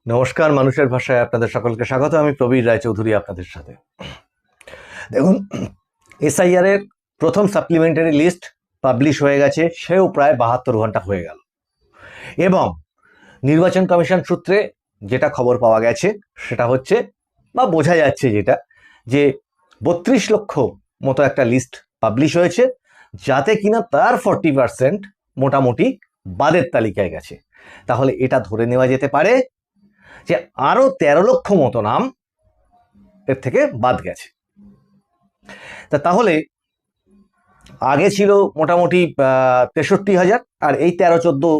নমস্কার, মানুষের ভাষায় আপনাদের সকলকে স্বাগত। আমি প্রবীর রায়চৌধুরী আপনাদের সাথে। দেখুন, এসআইআর এর প্রথম সাপ্লিমেন্টারি লিস্ট পাবলিশ হয়ে গেছে, সেও প্রায় 72 ঘন্টা হয়ে গেল। এবং নির্বাচন কমিশন সূত্রে যেটা খবর পাওয়া গেছে সেটা হচ্ছে, বা বোঝা যাচ্ছে যেটা, যে 32 লক্ষ মতো একটা লিস্ট পাবলিশ হয়েছে, যাতে কিনা তার 40% মোটামুটি বাদের তালিকায় গেছে। তাহলে এটা ধরে নেওয়া যেতে পারে যে আরো 13 লক্ষ মতো নাম এর থেকে বাদ গেছে। তাহলে আগে ছিল মোটামুটি 63,000, আর এই 13-14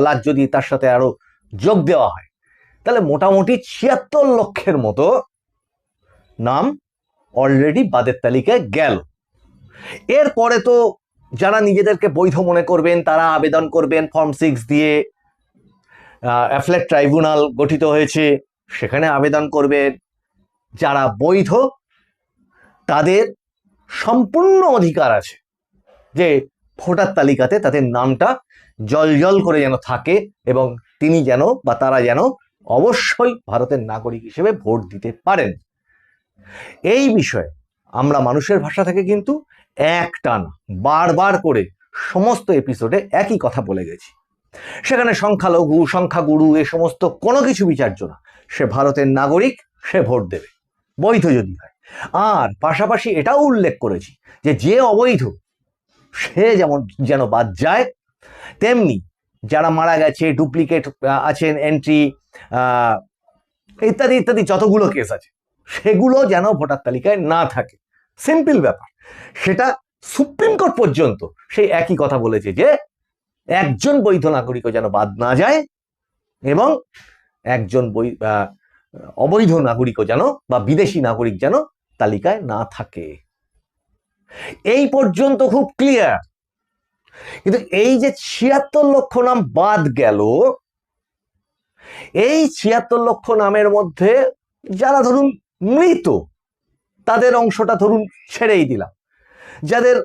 লাখ যদি তার সাথে আরো যোগ দেওয়া হয়, তাহলে মোটামুটি 76 লক্ষের মতো নাম অলরেডি বাদের তালিকায় গেল। এরপরে তো যারা নিজেদেরকে বৈধ মনে করবেন তারা আবেদন করবেন ফর্ম 6 দিয়ে। অ্যাপেলেট ট্রাইব্যুনাল গঠিত হয়েছে, সেখানে আবেদন করবেন। যারা বৈধ তাদের সম্পূর্ণ অধিকার আছে যে ভোটার তালিকাতে তাদের নামটা জলজল করে যেন থাকে, এবং তিনি যেন বা তারা যেন অবশ্যই ভারতের নাগরিক হিসেবে ভোট দিতে পারেন। এই বিষয়ে আমরা মানুষের ভাষা থেকে কিন্তু একটানা বারবার করে সমস্ত এপিসোডে একই কথা বলে গেছি। সেখানে সংখ্যালঘু সংখ্যাগুরু এ সমস্ত কোনো কিছু বিচার্য না, সে ভারতের নাগরিক, সে ভোট দেবে, বৈধ যদি হয়। আর পাশাপাশি এটাও উল্লেখ করেছি যে যে অবৈধ সে যেন বাদ যায়, তেমনি যারা মারা গেছে, ডুপ্লিকেট আছেন, এন্ট্রি ইত্যাদি ইত্যাদি যতগুলো কেস আছে, সেগুলো যেন ভোটার তালিকায় না থাকে। সিম্পল ব্যাপার। সেটা সুপ্রিম কোর্ট পর্যন্ত সেই একই কথা বলেছে যে একজন বৈধ নাগরিকও যেন বাদ না যায়, এবং একজন অবৈধ নাগরিকও যেন বা বিদেশি নাগরিক যেন তালিকায় না থাকে। এই পর্যন্ত খুব ক্লিয়ার। কিন্তু এই যে 76 লক্ষ নাম বাদ গেল, এই 76 লক্ষ নামের মধ্যে যারা ধরুন মৃত, তাদের অংশটা ধরুন ছেড়েই দিলাম, যাদের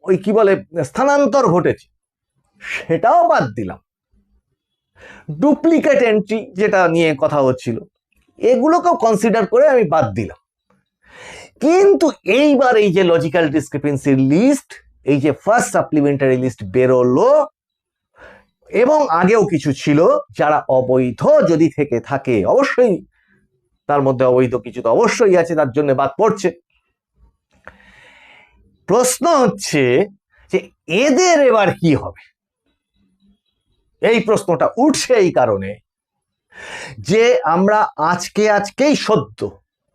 ওই কি বলে স্থানান্তর ঘটেছে সেটাও বাদ দিলাম, ডুপ্লিকেট এন্ট্রি যেটা নিয়ে কথা হচ্ছিল এগুলোকেও কনসিডার করে আমি বাদ দিলাম। কিন্তু এইবার এই যে লজিক্যাল ডিসক্রিপেন্সির লিস্ট, এই যে ফার্স্ট সাপ্লিমেন্টারি লিস্ট বেরোলো, এবং আগেও কিছু ছিল যারা অবৈধ যদি থেকে থাকে, অবশ্যই তার মধ্যে অবৈধ কিছু তো অবশ্যই আছে, তার জন্য বাদ পড়ছে। প্রশ্ন হচ্ছে যে এদের এবার কি হবে। এই প্রশ্নটা উঠছে এই কারণে যে আমরা আজকেই সদ্য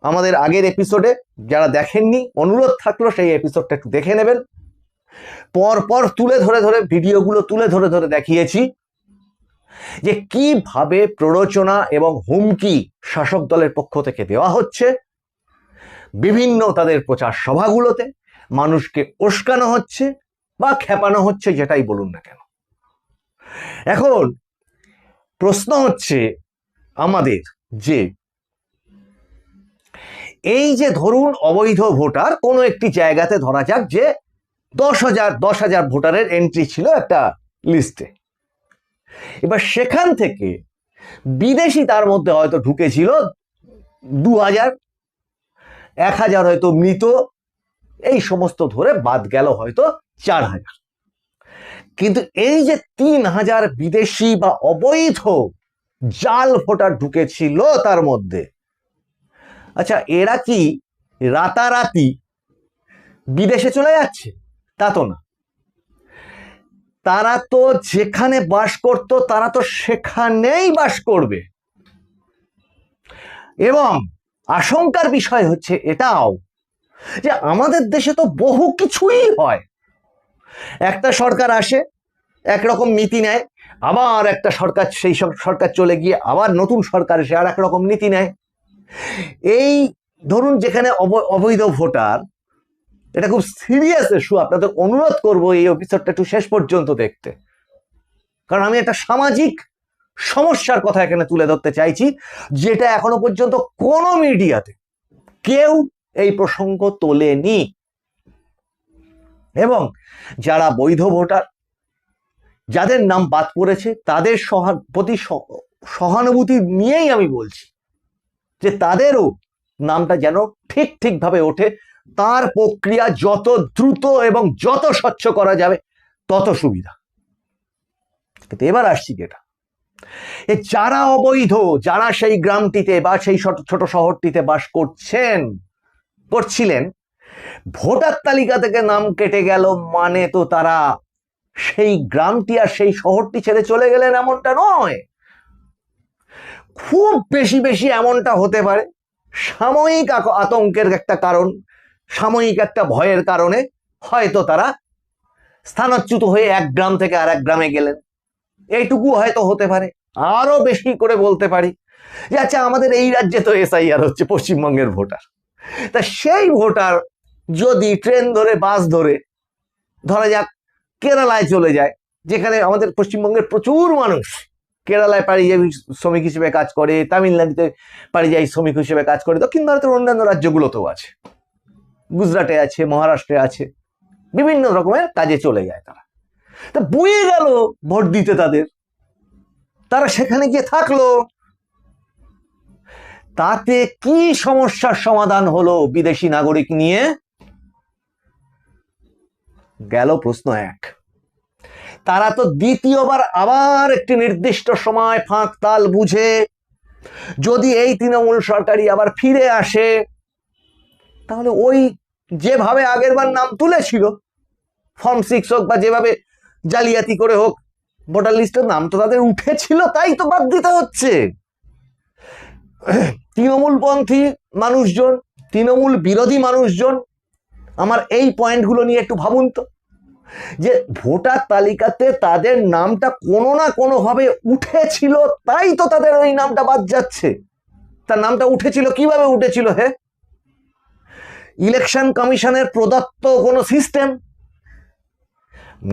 আমাদের আগের এপিসোডে যারা দেখেননি, অনুরোধ থাকলো সেই এপিসোডটা একটু দেখে নেবেন। পরপর ভিডিওগুলো তুলে ধরে দেখিয়েছি যে কিভাবে প্ররোচনা এবং হুমকি শাসক দলের পক্ষ থেকে দেওয়া হচ্ছে। বিভিন্ন তাদের প্রচার সভাগুলোতে মানুষকে উস্কানো হচ্ছে বা খেপানো হচ্ছে, যেটাই বলুন না কেন। এখন প্রশ্ন হচ্ছে আমাদের যে এই যে ধরুন অবৈধ ভোটার কোনো একটি জায়গাতে, ধরা যাক যে 10,000 ভোটারের এন্ট্রি ছিল একটা লিস্টে, এবার সেখান থেকে বিদেশি তার মধ্যে হয়তো ঢুকেছিল 2,000, 1,000 হয়তো মৃত, এই সমস্ত ধরে বাদ গেল হয়তো 4,000। কিন্তু এই যে 3,000 বিদেশি বা অবৈধ জাল ভোটার ঢুকেছিল তার মধ্যে, আচ্ছা এরা কি রাতারাতি বিদেশে চলে যাচ্ছে? তা তো না। তারা তো যেখানে বাস করত তারা তো সেখানেই বাস করবে। এবং আশঙ্কার বিষয় হচ্ছে এটাও যে আমাদের দেশে তো বহু কিছুই হয়। একটা সরকার আসে, একরকম নীতি নেয়, আবার একটা সরকার, সেই সরকার চলে গিয়ে আবার নতুন সরকার এসে আর একরকম নীতি নেয়। এই ধরুন যেখানে অবৈধ ভোটার, এটা খুব সিরিয়াস ইস্যু। আপনাদের অনুরোধ করব এই এপিসোডটা একটু শেষ পর্যন্ত দেখতে, কারণ আমি একটা সামাজিক সমস্যার কথা এখানে তুলে ধরতে চাইছি, যেটা এখনো পর্যন্ত কোনো মিডিয়াতে কেউ এই প্রসঙ্গ তোলেনি। এবং যারা বৈধ ভোটার, যাদের নাম বাদ পড়েছে, তাদের প্রতি সহানুভূতি নিয়েই আমি বলছি যে তাদেরও নামটা যেন ঠিকভাবে ওঠে, তার প্রক্রিয়া যত দ্রুত এবং যত স্বচ্ছ করা যাবে তত সুবিধা। কিন্তু এবার আসছি যেটা, যারা অবৈধ, যারা সেই গ্রামটিতে বা সেই ছোট শহরটিতে বাস করছিলেন, ভোটার তালিকা থেকে নাম কেটে গেল মানে তো তারা সেই গ্রামটি আর সেই শহরটি ছেড়ে চলে গেলেন এমনটা নয়। খুব বেশি এমনটা হতে পারে সাময়িক আতঙ্কের একটা কারণ, সাময়িক একটা ভয়ের কারণে হয়তো তারা স্থানচ্যুত হয়ে এক গ্রাম থেকে আর এক গ্রামে গেলেন, এইটুকু হয়তো হতে পারে। আরো বেশি করে বলতে পারি যে আচ্ছা, আমাদের এই রাজ্যে তো এসআইআর হচ্ছে, পশ্চিমবঙ্গের ভোটার, তা সেই ভোটার যদি ট্রেন ধরে বাস ধরে ধরা যাক কেরালায় চলে যায়, যেখানে আমাদের পশ্চিমবঙ্গের প্রচুর মানুষ কেরালায় পারিযায়ী শ্রমিক হিসেবে কাজ করে, তামিলনাড়ুতে পারিযায়ী শ্রমিক হিসেবে কাজ করে, দক্ষিণ ভারতের অন্যান্য রাজ্যগুলোতেও আছে, গুজরাটে আছে, মহারাষ্ট্রে আছে, বিভিন্ন রকমের কাজে চলে যায় তারা। তা বয়ে গেল ভোট দিতে তারা সেখানে গিয়ে থাকলো, তাতে কি সমস্যার সমাধান হলো বিদেশি নাগরিক নিয়ে? গেল প্রশ্ন এক। তারা তো দ্বিতীয়বার আবার একটি নির্দিষ্ট সময় ফাঁক তাল বুঝে যদি এই তৃণমূল সরকারি আবার ফিরে আসে, তাহলে ওই যেভাবে আগেরবার নাম তুলেছিল, ফর্ম 6 হোক বা যেভাবে জালিয়াতি করে হোক, ভোটার লিস্টের নাম তো তাদের উঠেছিল, তাই তো বাদ দিতে হচ্ছে। তৃণমূলপন্থী মানুষজন, তৃণমূল বিরোধী মানুষজন, আমার এই পয়েন্টগুলো নিয়ে একটু ভাবুন তো, যে ভোটার তালিকাতে তাদের নামটা কোনো না কোনো ভাবে উঠেছিল, তাই তো তাদের ওই নামটা বাদ যাচ্ছে। তার নামটা উঠেছিল, কিভাবে উঠেছিল? ইলেকশন কমিশনের প্রদত্ত কোনো সিস্টেম।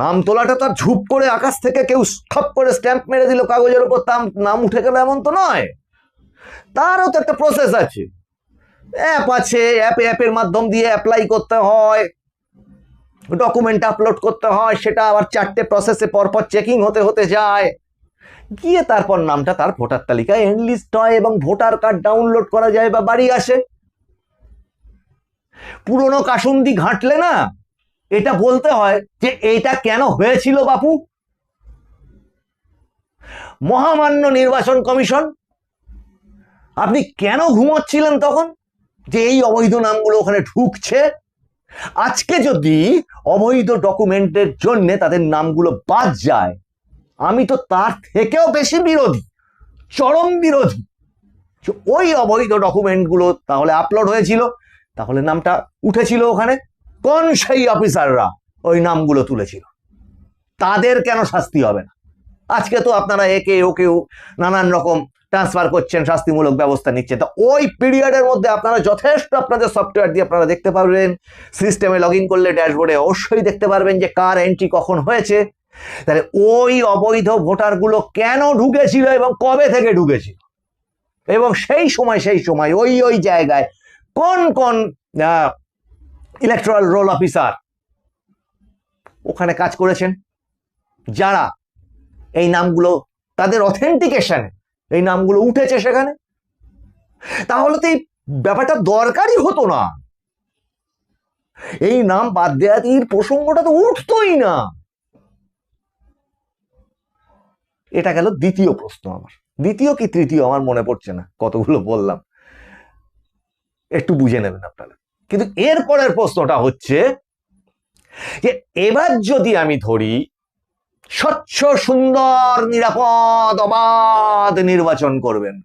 নাম তোলাটা তো আর ঝুপ করে আকাশ থেকে কেউ ঠপ করে স্ট্যাম্প মেরে দিল কাগজের উপর, তার নাম উঠে গেল এমন তো নয়, তারও তো একটা প্রসেস আছে, অ্যাপ আছে, অ্যাপের মাধ্যম দিয়ে অ্যাপ্লাই করতে হয়, ডকুমেন্ট আপলোড করতে হয়, সেটা আবার 4টে প্রসেসে পরপর চেকিং হতে যায়, গিয়ে তারপর নামটা তার ভোটার তালিকায় এনলিস্ট হয় এবং ভোটার কার্ড ডাউনলোড করা যায় বা বাড়ি আসে। পুরনো কাসুন্দি ঘাঁটলে না এটা বলতে হয় যে এটা কেন হয়েছিল বাপু। মহামান্য নির্বাচন কমিশন, আপনি কেন ঘুমাচ্ছিলেন তখন যে এই অবৈধ নামগুলো ওখানে ঢুকছে? আজকে যদি অবৈধ ডকুমেন্টের জন্য তাদের নামগুলো বাদ যায়, আমি তো তার থেকেও বেশি বিরোধী, চরম বিরোধী। ওই অবৈধ ডকুমেন্টগুলো তাহলে আপলোড হয়েছিল, তাহলে নামটা উঠেছিল ওখানে, কোন সেই অফিসাররা ওই নামগুলো তুলেছিল, তাদের কেন শাস্তি হবে না? আজকে তো আপনারা একে ওকেও নানান রকম ট্রান্সফার করছেন, শাস্তিমূলক ব্যবস্থা নিচ্ছেন। তা ওই পিরিয়ডের মধ্যে আপনারা যথেষ্ট আপনাদের সফটওয়্যার দিয়ে আপনারা দেখতে পারবেন, সিস্টেমে লগ ইন করলে ড্যাশবোর্ডে অবশ্যই দেখতে পারবেন যে কার এন্ট্রি কখন হয়েছে। তাহলে ওই অবৈধ ভোটারগুলো কেন ঢুকেছিল এবং কবে থেকে ঢুকেছিল, এবং সেই সময় ওই জায়গায় কোন ইলেকট্রাল রোল অফিসার ওখানে কাজ করেছেন, যারা এই নামগুলো তাদের অথেন্টিকেশনে এই নামগুলো উঠেছে সেখানে। তাহলে তো এই ব্যাপারটা দরকারই হতো না, এই নাম বাদ দেওয়ার প্রসঙ্গটা তো উঠতোই না। এটা গেল দ্বিতীয় প্রশ্ন আমার, দ্বিতীয় কি তৃতীয় আমার মনে পড়ছে না, কতগুলো বললাম, একটু বুঝে নেবেন আপনারা। কিন্তু এরপরের প্রশ্নটা হচ্ছে যে এবার যদি আমি ধরি স্বচ্ছ, সুন্দর, নিরাপদ, অবাধ নির্বাচন করবেন,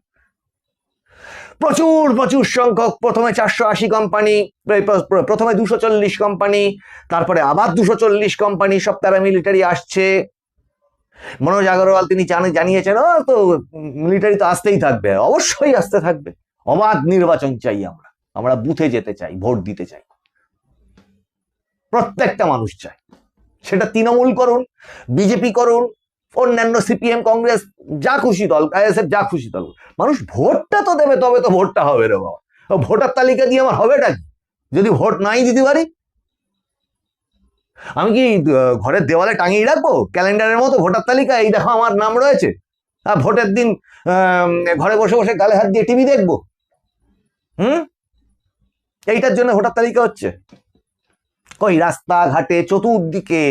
প্রচুর সংখ্যক, প্রথমে 480 কোম্পানি, প্রথমে 240 কোম্পানি, তারপরে আবার 240 কোম্পানি, সব প্যারামিলিটারি আসছে। মনোজ আগরওয়াল তিনি জানিয়েছেন তো মিলিটারি তো আসতেই থাকবে, অবশ্যই আসতে থাকবে। অবাধ নির্বাচন চাই আমরা বুথে যেতে চাই, ভোট দিতে চাই, প্রত্যেকটা মানুষ চায়। সেটা তৃণমূল করুন, বিজেপি করুন, অন্যান্য সিপিএম, কংগ্রেস, যা খুশি দল, আইএসএফ, যা খুশি দল, মানুষ ভোটটা তো দেবে, তবে তো ভোটটা হবে রে বাবা। ভোটার তালিকা দিয়ে আমার হবেটা কি যদি ভোট নাই দিতে পারি? আমি কি ঘরের দেওয়ালে টাঙিয়ে রাখবো ক্যালেন্ডারের মতো ভোটার তালিকা, এই দেখো আমার নাম রয়েছে? ভোটের দিন ঘরে বসে বসে গালে হাত দিয়ে টিভি দেখবো? এইটার জন্য ভোটার তালিকা হচ্ছে? কই রাস্তাঘাটে চতুর্দিকে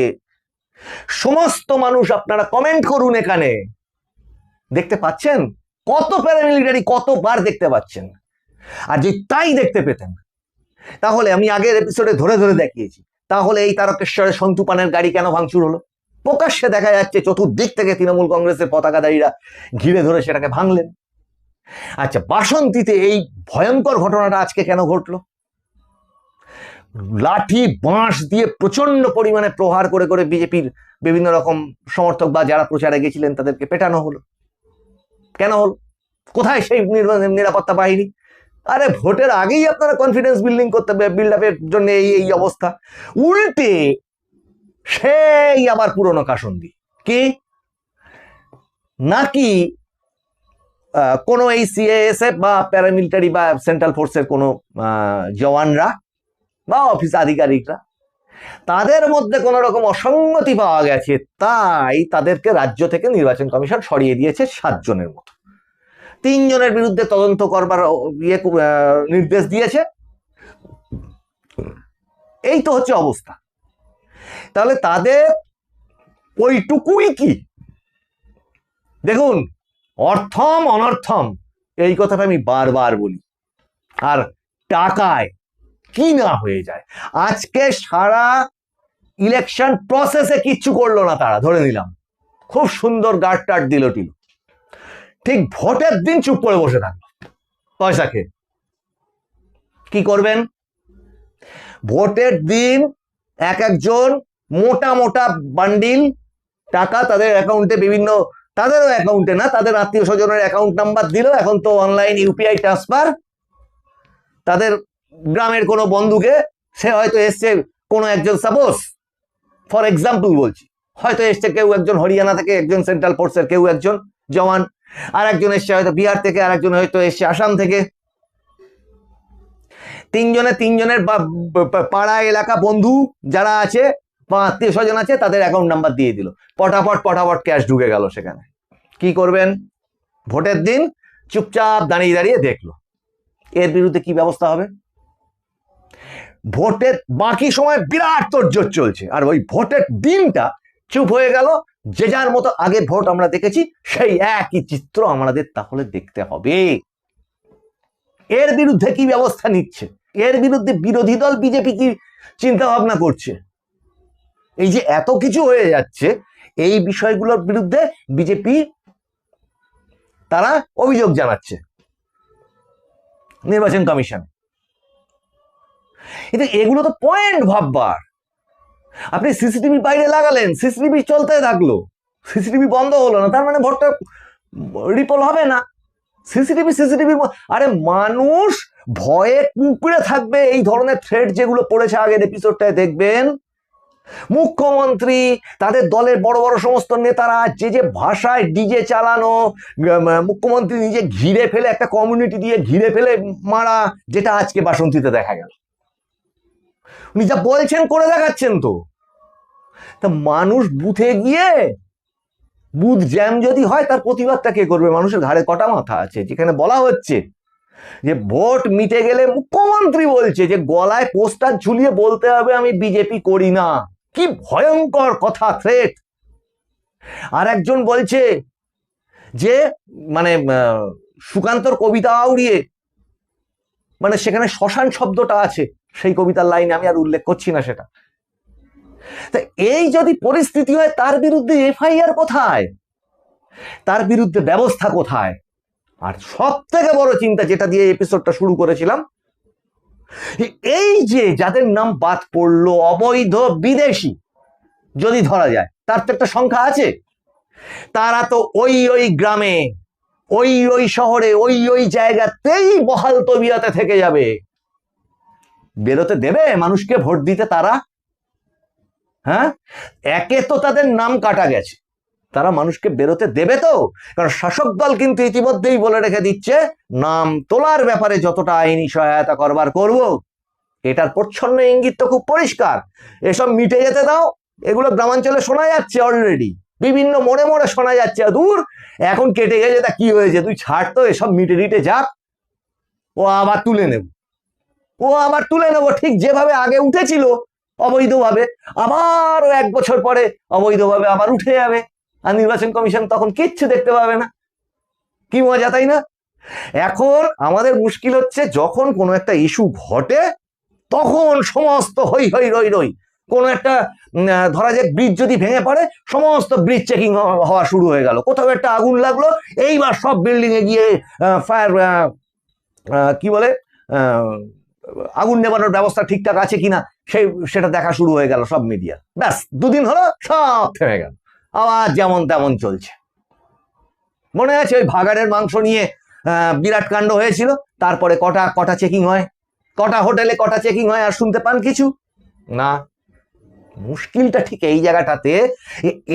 সমস্ত মানুষ, আপনারা কমেন্ট করুন এখানে, দেখতে পাচ্ছেন কত প্যারামিলিটারি, কতবার দেখতে পাচ্ছেন? আর যদি তাই দেখতে পেতেন তাহলে আমি আগের এপিসোডে ধরে ধরে দেখিয়েছি, তাহলে এই তারকেশ্বরে সন্তু পানের গাড়ি কেন ভাঙচুর হলো? প্রকাশ্যে দেখা যাচ্ছে চতুর্দিক থেকে তৃণমূল কংগ্রেসের পতাকাধারীরা ঘিরে ধরে সেটাকে ভাঙলেন। আচ্ছা, বাসন্তীতে এই ভয়ঙ্কর ঘটনাটা আজকে কেন ঘটলো? লাঠি বাঁশ দিয়ে প্রচন্ড পরিমাণে প্রহার করে করে বিজেপির বিভিন্ন রকম সমর্থক বা যারা প্রচারে গেছিলেন তাদেরকে পেটানো হলো। কেন হলো? কোথায় সেই নিরাপত্তা বাহিনী? আরে ভোটের আগেই আপনারা কনফিডেন্স বিল্ড আপের জন্য এই অবস্থা। উল্টে সেই আবার পুরনো কাসন্দি কি নাকি কোনো এই সিএএসএফ বা প্যারামিলিটারি বা সেন্ট্রাল ফোর্সের কোনো জওয়ানরা বা অফিস আধিকারিকরা, তাদের মধ্যে কোন রকম অসঙ্গতি পাওয়া গেছে, তাই তাদেরকে রাজ্য থেকে নির্বাচন কমিশন সরিয়ে দিয়েছে 7 জনের মতো। 3 জনের বিরুদ্ধে তদন্ত করবার নির্দেশ দিয়েছে। এই তো হচ্ছে অবস্থা। তাহলে তাদের ওইটুকুই কি? দেখুন, অর্থম অনর্থম এই কথাটা আমি বারবার বলি, আর টাকায় কি না হয়ে যায়। আজকে সারা ইলেকশন প্রসেসে কিচ্ছু করলো না তারা, ধরে নিলাম খুব সুন্দর গার্ড টার্ড দিল টিল, ঠিক ভোটের দিন চুপ করে বসে থাকলো পয়সা খেয়ে। কি করবেন? ভোটের দিন এক একজন মোটা মোটা বান্ডিল টাকা তাদের অ্যাকাউন্টে, বিভিন্ন তাদেরও অ্যাকাউন্টে না, তাদের আত্মীয় স্বজনের অ্যাকাউন্ট নাম্বার দিল। এখন তো অনলাইন ইউপিআই ট্রান্সফার। তাদের গ্রামের কোনো বন্ধুকে, সে হয়তো এসছে কোনো একজন, সাপোজ ফর এক্সাম্পল বলছি, হয়তো এসছে কেউ একজন হরিয়ানা থেকে, একজন সেন্ট্রাল ফোর্সের কেউ একজন জওয়ান, আর একজন এসছে হয়তো বিহার থেকে, আর একজন হয়তো এসছে আসাম থেকে। 3 জনের পাড়া এলাকা বন্ধু যারা আছে বা আত্মীয় স্বজন আছে তাদের অ্যাকাউন্ট নাম্বার দিয়ে দিল, পটাপট ক্যাশ ঢুকে গেল সেখানে। কি করবেন? ভোটের দিন চুপচাপ দাঁড়িয়ে দাঁড়িয়ে দেখলো। এর বিরুদ্ধে কি ব্যবস্থা হবে? ভোটের বাকি সময় বিরাট তোড়জোড় চলছে, আর ওই ভোটের দিনটা চুপ হয়ে গেল। যে যার মতো আগে ভোট আমরা দেখেছি, সেই একই চিত্র আমাদের তাহলে দেখতে হবে। এর বিরুদ্ধে কি ব্যবস্থা নিচ্ছে? এর বিরুদ্ধে বিরোধী দল বিজেপি কি চিন্তা ভাবনা করছে? এই যে এত কিছু হয়ে যাচ্ছে, এই বিষয়গুলোর বিরুদ্ধে বিজেপি তারা অভিযোগ জানাচ্ছে নির্বাচন কমিশন। কিন্তু এগুলো তো পয়েন্ট ভাববার। আপনি সিসিটিভি বাইরে লাগালেন, সিসিটিভি চলতে থাকলো, সিসিটিভি বন্ধ হলো না, তার মানে ভোটটা রিপোল হবে না। সিসিটিভি আরে মানুষ ভয়ে কুঁকড়ে থাকবে। এই ধরনের থ্রেট যেগুলো পড়েছে আগের এপিসোডটায় দেখবেন, মুখ্যমন্ত্রী, তাদের দলের বড় বড় সমস্ত নেতারা যে যে ভাষায় ডিজে চালানো, মুখ্যমন্ত্রী নিজে ঘিরে ফেলে, একটা কমিউনিটি দিয়ে ঘিরে ফেলে মারা, যেটা আজকে বাসন্তীতে দেখা গেল। উনি যা বলছেন করে দেখাচ্ছেন তো। তা মানুষ বুথে গিয়ে, বুথ জ্যাম যদি হয়, তার প্রতিবাদটা কে করবে? মানুষের ঘাড়ে কটা মাথা আছে? যেখানে বলা হচ্ছে যে ভোট মিটে গেলে মুখ্যমন্ত্রী বলছে যে গলায় পোস্টার ঝুলিয়ে বলতে হবে আমি বিজেপি করি না। কি ভয়ঙ্কর কথা, থ্রেট। আর একজন বলছে যে মানে সুকান্তর কবিতা উড়িয়ে, মানে সেখানে শ্মশান শব্দটা আছে সেই কবিতার লাইনে, আমি আর উল্লেখ করছি না সেটা। তা এই যদি পরিস্থিতি হয়, তার বিরুদ্ধে এফআইআর কোথায়? তার বিরুদ্ধে ব্যবস্থা কোথায়? আর সব থেকে বড় চিন্তা, যেটা দিয়ে এপিসোডটা শুরু করেছিলাম, এই যে যাদের নাম বাদ পড়লো, অবৈধ বিদেশি যদি ধরা যায়, তার তো একটা সংখ্যা আছে। তারা তো ওই গ্রামে, ওই শহরে, ওই জায়গাতেই বহাল তবিয়তে থেকে যাবে। বেরোতে দেবে মানুষকে ভোট দিতে তারা? হ্যাঁ, একে তো তাদের নাম কাটা গেছে, তারা মানুষকে বেরোতে দেবে তো? কারণ শাসক দল কিন্তু ইতিমধ্যেই বলে রেখে দিচ্ছে, নাম তোলার ব্যাপারে যতটা আইনি সহায়তা করবার করব। এটার প্রচ্ছন্ন ইঙ্গিত তো খুব পরিষ্কার। এসব মিটে যেতে দাও, এগুলো গ্রামাঞ্চলে শোনা যাচ্ছে অলরেডি। বিভিন্ন মোড়ে মোড়ে শোনা যাচ্ছে, দূর এখন কেটে গেছে, তা কি হয়েছে, তুই ছাড় তো, এসব মিটে টিটে যাক, ও আবার তুলে নেব, ঠিক যেভাবে আগে উঠেছিল অবৈধভাবে, আবারও 1 বছর পরে অবৈধভাবে আবার উঠে যাবে, আর নির্বাচন কমিশন তখন কিচ্ছু দেখতে পাবে না। কি মজা, তাই না? এখন আমাদের মুশকিল হচ্ছে, যখন কোনো একটা ইস্যু ঘটে তখন সমস্ত হই হই রই রই, কোনো একটা ধরা যাক ব্রিজ যদি ভেঙে পড়ে, সমস্ত ব্রিজ চেকিং হওয়া শুরু হয়ে গেল, কোথাও একটা আগুন লাগলো, এইবার সব বিল্ডিং এ গিয়ে ফায়ার কি বলে আগুন নেবানোর ব্যবস্থা ঠিকঠাক আছে কিনা সেটা দেখা শুরু হয়ে গেল সব মিডিয়া, ব্যাস 2 দিন হলো সব থেমে গেল, আবার যেমন তেমন চলছে। মনে আছে ওই ভাগাড়ের মাংস নিয়ে বিরাট কাণ্ড হয়েছিল, তারপরে কটা চেকিং হয়, কটা হোটেলে কটা চেকিং হয়, আর শুনতে পান কিছু না। মুশকিলটা ঠিক এই জায়গাটাতে,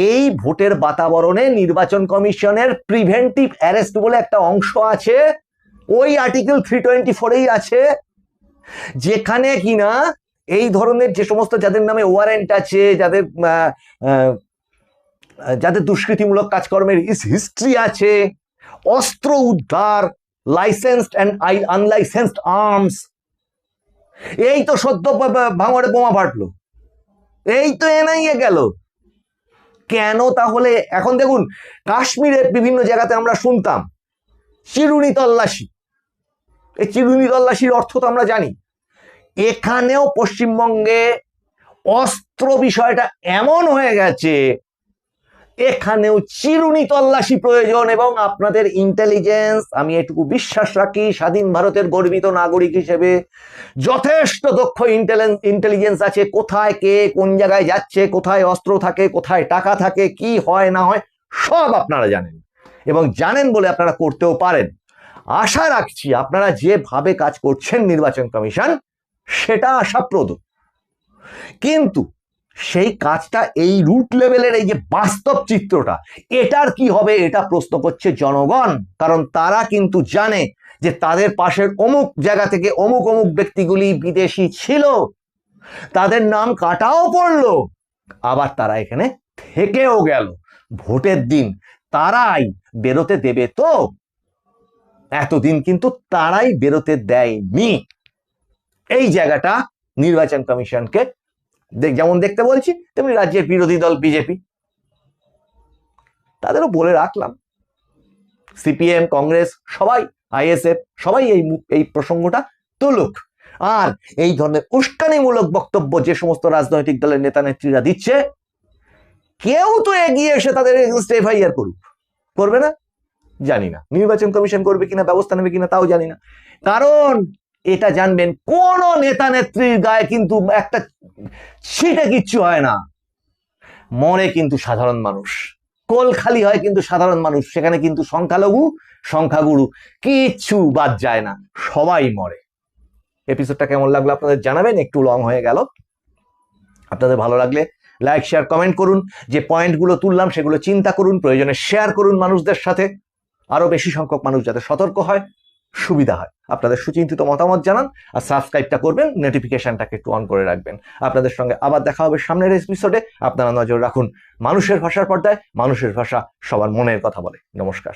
এই ভোটের বাতাবরণে নির্বাচন কমিশনের প্রিভেন্টিভ অ্যারেস্ট বলে একটা অংশ আছে, ওই আর্টিকেল 324-এই আছে, যেখানে কিনা এই ধরনের যে সমস্ত যাদের নামে ওয়ারেন্ট আছে, যাদের দুষ্কৃতিমূলক কাজকর্মের হিস্ট্রি আছে, অস্ত্র উদ্ধার, লাইসেন্সড অ্যান্ড আনলাইসেন্সড আর্মস, এই তো সদ্য ভাঙড়ে বোমা ফাটলো, এই তো এনআইএ গেল। কেন তাহলে? এখন দেখুন, কাশ্মীরের বিভিন্ন জায়গাতে আমরা শুনতাম চিরুনি তল্লাশি, এই চিরুনি তল্লাশির অর্থ তো আমরা জানি। এখানেও পশ্চিমবঙ্গে অস্ত্র বিষয়টা এমন হয়ে গেছে, এখানেও চিরুনি তল্লাশি প্রয়োজন, এবং আপনাদের ইন্টেলিজেন্স, আমি এটুকু বিশ্বাস রাখি স্বাধীন ভারতের গর্বিত নাগরিক হিসেবে, যথেষ্ট দক্ষ ইন্টেলিজেন্স আছে, কোথায় কে কোন জায়গায় যাচ্ছে, কোথায় অস্ত্র থাকে, কোথায় টাকা থাকে, কি হয় না হয় সব আপনারা জানেন, এবং জানেন বলে আপনারা করতেও পারেন। আশা রাখছি আপনারা যেভাবে কাজ করছেন নির্বাচন কমিশন, সেটা আশাপ্রদ, কিন্তু সেই কাজটা এই রুট লেভেলের এই যে বাস্তব চিত্রটা, এটার কি হবে, এটা প্রশ্ন করছে জনগণ। কারণ তারা কিন্তু জানে যে তাদের পাশের অমুক জায়গা থেকে অমুক অমুক ব্যক্তিগুলি বিদেশি ছিল, তাদের নাম কাটাও পড়লো, আবার তারা এখানে থেকেও গেল, ভোটের দিন তারাই বেরোতে দেবে তো? এতদিন কিন্তু তারাই বেরোতে দেয়নি। এই জায়গাটা নির্বাচন কমিশনকে যেমন দেখতে বলছি, তেমনি রাজ্যের বিরোধী দল বিজেপি, তাদেরও বলে রাখলাম, সিপিএম, কংগ্রেস, সবাই, আইএসএফ, সবাই এই প্রসঙ্গটা তুলুক। আর এই ধরনের উস্কানিমূলক বক্তব্য যে সমস্ত রাজনৈতিক দলের নেতা নেত্রীরা দিচ্ছে, কেউ তো এগিয়ে এসে তাদের এগেইনস্টে এফআইআর করুক। করবে না? জানি না। নির্বাচন কমিশন করবে কিনা, ব্যবস্থা নেবে কিনা, তাও জানি না। কারণ এটা জানবেন, কোন নেতা নেত্রীর গায়ে কিন্তু একটা ছিটে কিচ্ছু হয় না, মরে কিন্তু সাধারণ মানুষ, কোল খালি হয় কিন্তু সাধারণ মানুষ, সেখানে কিন্তু সংখ্যালঘু সংখ্যাগুরু কিচ্ছু বাদ যায় না, সবাই মরে। এপিসোডটা কেমন লাগলো আপনাদের জানাবেন, একটু লং হয়ে গেল। আপনাদের ভালো লাগলে লাইক, শেয়ার, কমেন্ট করুন। যে পয়েন্টগুলো তুললাম সেগুলো চিন্তা করুন, প্রয়োজনে শেয়ার করুন মানুষদের সাথে, আরো বেশি সংখ্যক মানুষ যাতে সতর্ক হয়, সুবিধা হয়। আপনাদের সুচিন্তিত মতামত জানান, আর সাবস্ক্রাইবটা করবেন, নোটিফিকেশনটাকে একটু অন করে রাখবেন। আপনাদের সঙ্গে আবার দেখা হবে সামনের এপিসোডে। আপনারা নজর রাখুন মানুষের ভাষার পর্দায়। মানুষের ভাষা সবার মনের কথা বলে। নমস্কার।